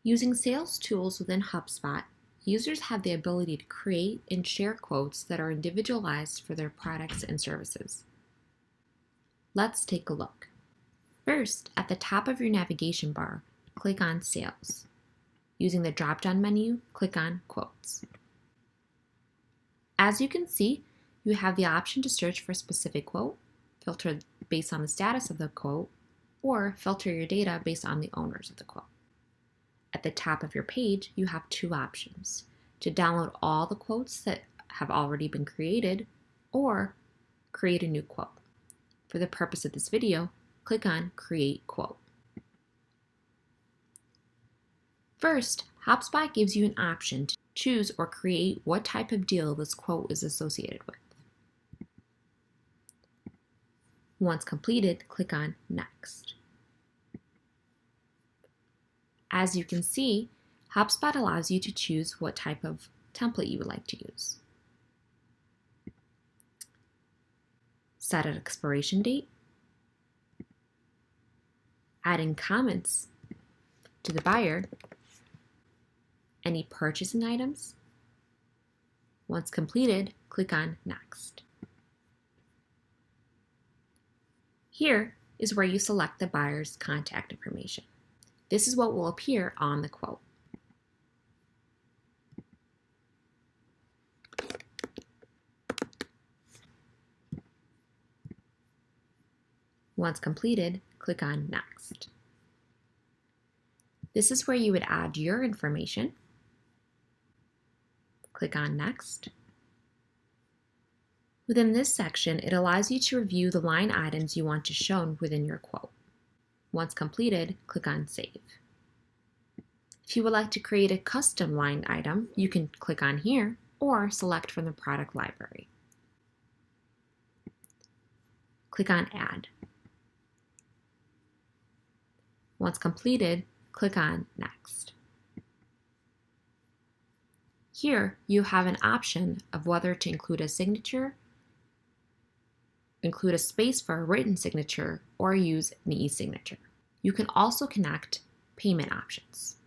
Using sales tools within HubSpot, users have the ability to create and share quotes that are individualized for their products and services. Let's take a look. First, at the top of your navigation bar, click on Sales. Using the drop-down menu, click on Quotes. As you can see, you have the option to search for a specific quote, filter based on the status of the quote, or filter your data based on the owners of the quote. At the top of your page, you have two options: to download all the quotes that have already been created, or create a new quote. For the purpose of this video, click on Create Quote. First, HubSpot gives you an option to choose or create what type of deal this quote is associated with. Once completed, click on Next. As you can see, HubSpot allows you to choose what type of template you would like to use. Set an expiration date, adding comments to the buyer, any purchasing items. Once completed, click on Next. Here is where you select the buyer's contact information. This is what will appear on the quote. Once completed, click on Next. This is where you would add your information. Click on Next. Within this section, it allows you to review the line items you want to show within your quote. Once completed, click on Save. If you would like to create a custom line item, you can click on here or select from the product library. Click on Add. Once completed, click on Next. Here, you have an option of whether to include a signature, include a space for a written signature, or use an e-signature. You can also connect payment options.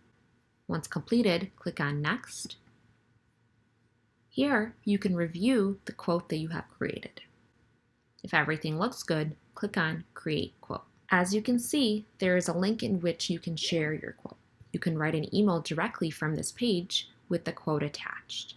Once completed, click on Next. Here, you can review the quote that you have created. If everything looks good, click on Create Quote. As you can see, there is a link in which you can share your quote. You can write an email directly from this page with the quote attached.